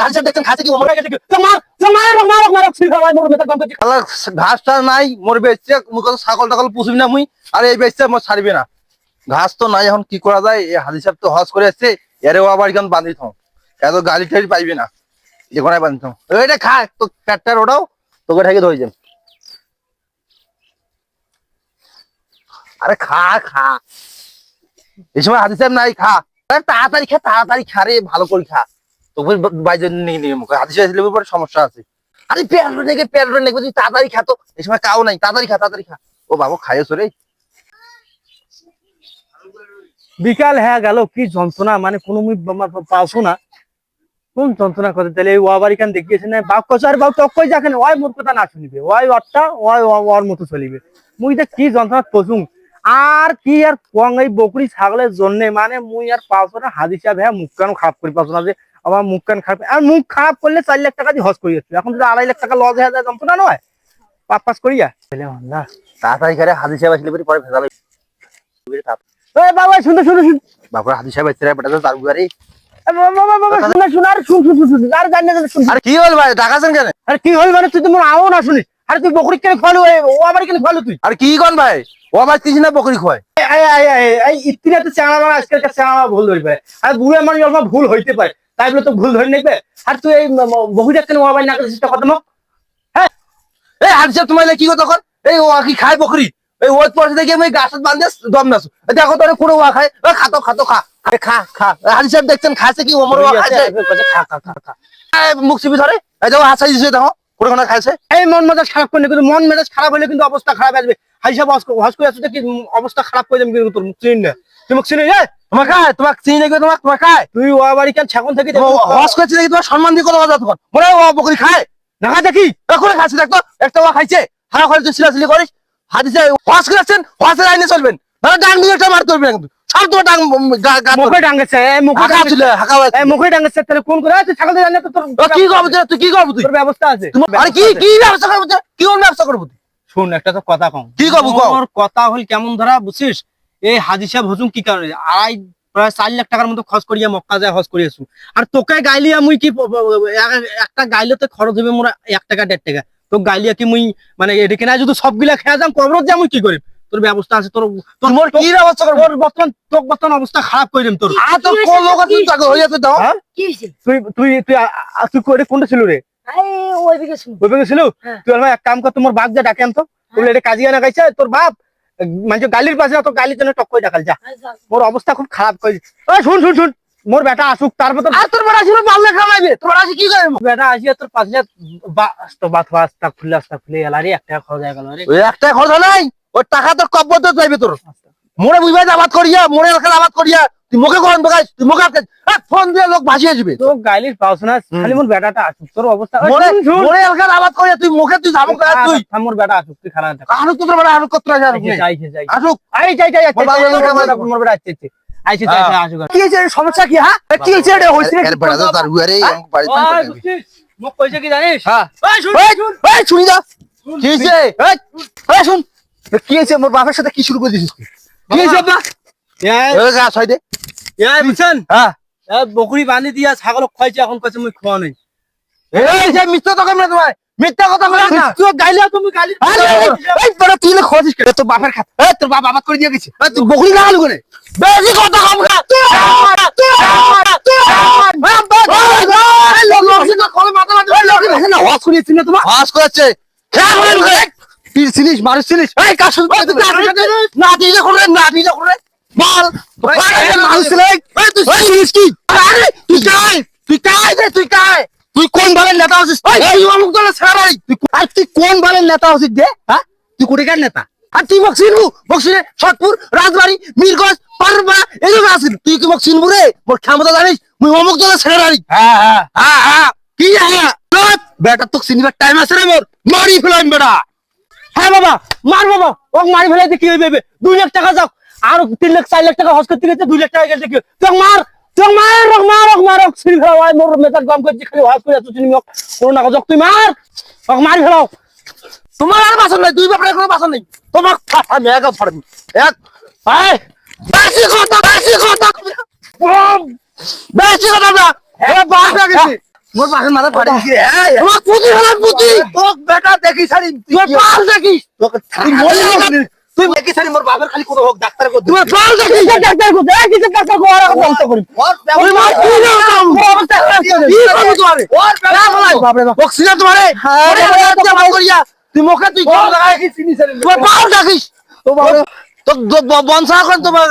হাদিসা দেখছেন খাচ্ছে কি ওমরা গেছে কি ঘাসটা নাই মোর বেচছে মুখ ছাগল টাগল পুষবি না মুই আর এই বেচছে মোর ছাড়বি না ঘাস তো নাই এখন কি করা যায় এই হাদিসা তো হজ করে আসছে এরেও আবার কেমন বাঁধি থাও এত গালি টালি পাইবি না যেখানে বাঁধি থাও এইটা খা তো পেটটার ওটাও তোকে ঠেকে ধরে যান আরে খা খা এই সময় হাদিস সাহেব নাই খা তাড়াতাড়ি খা রে ভালো করে খা তোকে বাইরে নিয়ে মুখে হাদিস আসলে পরে সমস্যা আছে আরে পেট নেগে তুই তাড়াতাড়ি খা তো এই সময় কাও নাই তাড়াতাড়ি খা ও বাবা খাইছো রে বিকাল হ্যাঁ গেল কি যন্ত্রণা মানে কোনো পাওছো না কোন যন্ত্রণা করতে তাহলে ওয়া বাড়ি কান দেখিয়েছে না বাপ কছ আর বাপ তক কই যাকেন ওই মোর কথা না শুনিবে ওই অটটা ওর মতো চলিবে মুই যে কি যন্ত্রণা পছুং আর কি আর কোয়াং এই বকরি ছাগলের জন্য মানে মুই আর পাওছো না হাদিসা ভাই মুখ কান খারাপ করে পাওছো না যে আমার মুখ কান খারাপ আর মুখ খারাপ করলে 4 লাখ টাকা দিয়ে হজ করি যাচ্ছে এখন যদি 2.5 লাখ টাকা লস হয়ে যায় যন্ত্রণা নয় পাস করিয়া না তাড়াতাড়ি করে হাদিস সাহেব আসলে পরে ভেজাল এই বাবা শুনে বাবা হাদিস সাহেব আসছে রে বেটা তার গুয়ারি আরে কি হল ভাই ডাকাছেন কেন আরে কি হল মানে তুই তো মোর আও না শুনি আরে তুই বকরি কেন খাওয়ালো ও আবার কেন খাওয়ালো তুই আর কি কোন ভাই ও আমার তিন না বকরি খয় এই ইত্তিরা তো চাঙা মারা আজকালকার চাঙা মারা ভুল ধরবে আর বুড়ে মানুষ অল্প ভুল হইতে পারে তাই বলে তো ভুল ধরে নেবে আর তুই এই বকরিটা কেন মোবাইল না করছিস কথা মক হ্যাঁ এই হাদিস সাহেব তোমার কি কথা কর এই ও কি খায় বকরি এই ওই পয়সা দেখে আমি গাছত বাঁধে দম নাসু দেখো তোরে কোনো ওয়া খায় খাতো খা খা হাদিস সাহেব দেখছেন খাইছে কি ওমর ওয়া খাইছে খা মুখ চিপি ধরে এই দেখো হাসাই দিছে দেখো কোন খাইছে এই মন মেজাজ খারাপ করলে কিন্তু মন মেজাজ খারাপ হলে কিন্তু অবস্থা খারাপ আসবে হাইসা হস করে আসতে কি অবস্থা খারাপ করে যাবে কিন্তু তোর মুখ চিনি না তুই মুখ চিনি তোমাকে চিনি নাকি তোমার খায় তুই ও বাড়ি কেন ছাগল থেকে হস করেছি নাকি তোমার সম্মান দিয়ে কথা বলা তখন মনে হয় ও বকরি খায় না দেখি করে খাচ্ছে দেখতো একটা ওয়া খাইছে হারা করে তুই সিলাসিলি করিস হাদিসে হস করেছেন হসের আইনে চলবেন না ডাং দিয়ে একটা মার করবে না কিন্তু সব তোমার ডাং মুখে ডাঙ্গেছে মুখে ডাঙ্গেছে তাহলে কোন করে তুই ছাগল জানি তো তোর কি করবো তুই কি করবো তুই তোর ব্যবস্থা আছে আরে কি ব্যবসা করবো কি কোন ব্যবসা করবো তুই শুন একটা তো কথা কম কি করবো ওর কথা হল কেমন ধরা বুঝছিস এই হাদিসা ভজুম কি কারণে প্রায় 4 লাখ টাকার মতো খরচ করিয়া মক্কা যায় হজ করিয়েছু আর তোকে গাইলিয়া মুই কি একটা গাইলে তো খরচ হবে মোরা 1 টাকা 1.5 টাকা তো গাইলিয়া কি মুই মানে এদিকে না যদি সবগুলা খেয়া যাম কবরত যা মুই কি করিম তোর ব্যবস্থা আছে তোর তোর কি ব্যবস্থা করবো বর্তমান অবস্থা খারাপ করে দিম তোর তোর কোন লোক তুই টাকা হয়ে যাচ্ছে দাও কি হইছে তুই করে কোনটা ছিল রে ওই দিকে ছিল তুই আমার এক কাম কর তোমার বাপ যা ডাকে আনতো বলে এটা কাজিয়া না গাইছে তোর বাপ মানে গালির পাশে তো গালির জন্য টক করে ডাকাল যা মোর অবস্থা খুব খারাপ করে শুন মোর বেটা আসুক তারপর আর তোর বেটা আসলে পাল্লে খাওয়াইবে তোর আসি কি করবে বেটা আসিয়া তোর পাশে তো বাত আস্তা খুলে এলারি 1 টাকা খরচ হয়ে গেল রে ওই 1 টাকা খরচ নাই ওই টাকা তোর কব্বত যাইবে তোর মোরে বুঝাই আবাদ করিয়া মোরে এলাকার আবাদ করিয়া তুই মুখে গরম বগাইস তুই মুখে ফোন দিয়ে লোক ভাসিয়ে যাবে তো গালির পাওছ না খালি মোর বেটাটা আসুক তোর অবস্থা মোরে এলাকার আবাদ করিয়া তুই মুখে তুই জামক তুই মোর বেটা আসুক তুই খারাপ আরো তোর বেটা আরো কত আছে আসুক যাই মোর বেটা আসছে কি হইছে সমস্যা কি হ্যাঁ কি হইছে রে হইছে এর বেটা তো তার গুয়ারে বাড়িতে মুখ কইছে কি জানিস হ্যাঁ এই শুনি যা কি হইছে এই শুন কি হইছে মোর বাপের সাথে কি শুরু করে দিছিস তুই কি হইছে বাবা এই গা ছয় দে এই বুঝছেন হ্যাঁ বকরি বানি দিয়া ছাগল খাইছে এখন কইছে মুই খাওয়া নাই এই যে মিথ্যা তো কইনা তোমার মিথ্যা কথা কইনা না তুই গাইলা তুমি গালি এই বড় তুই না খোঁজিস কে তোর বাপের খাত এই তোর বাপ আবাদ করে দিয়ে গেছে তুই বকরি লাগালু কোনে বেশি কথা কম না হস করিয়েছি না তোমার হাস করেছে পিরছিলিস মারছিলিস এই কাশুন না দিয়ে করে না দিয়ে করে বল মারছিস এই তুই শুনিস কি আরে তুই কাই রে তুই কাই তুই কোন বালের নেতা আছিস এই অমুক দলের ছাড়াই তুই কোন বালের নেতা আছিস দে হ্যাঁ তুই কোটিকার নেতা আর তুই মোক চিনবু বক্সিরে সতপুর রাজবাড়ি মিরগঞ্জ পারবা এগুলো আছিস তুই কি মোক চিনবু রে মোর ক্ষমতা জানিস মুই অমুক দলের ছেড়ারি হ্যাঁ কি হ্যাঁ বেটা তোকে চিনিবার টাইম আছে রে মোর মারি ফেলাম বেটা হ্যাঁ বাবা মার বাবা ও মারি ফেলাইতে কি হইবে 2 লাখ টাকা যাও আর 3 লাখ 4 লাখ টাকা হজ করতে গেছে 2 লাখ টাকা গেছে কি তুই মার সিল ফেলাও মোর মেজাজ গম করছি খালি হজ করে তুই মোক কোন না তুই মারি ফেলাও তোমার আর বাসন নাই দুই বাপের কোনো বাসন নেই তোমাক আমি একা ফাড়বি এক এই বেশি কথা না এ বাপ গেছে মোর বাসন মাথা ফাড়ি দিছে তোমার পুতি হলার পুতি তোক বেটা দেখি ছাড়ি তুই পাল দেখিস তোকে তুই মরে গেছিস তুই দেখি ছাড়ি মোর বাবার খালি কোনো হোক ডাক্তার কো তুই পাল দেখিস ডাক্তার কো দেখ কিছু ডাক্তার কো আর বন্ধ করি ওর তুই মার তুই না কি করব তোরে ওর বেটা বলাই বাপরে বাপ বক্সিনা তোমারে হ্যাঁ করিয়া তুই মুখে তুই কোন জায়গায় কি চিনি ছাড়ি তুই পাল দেখিস ও বাবা তো বনসা কোন তোমার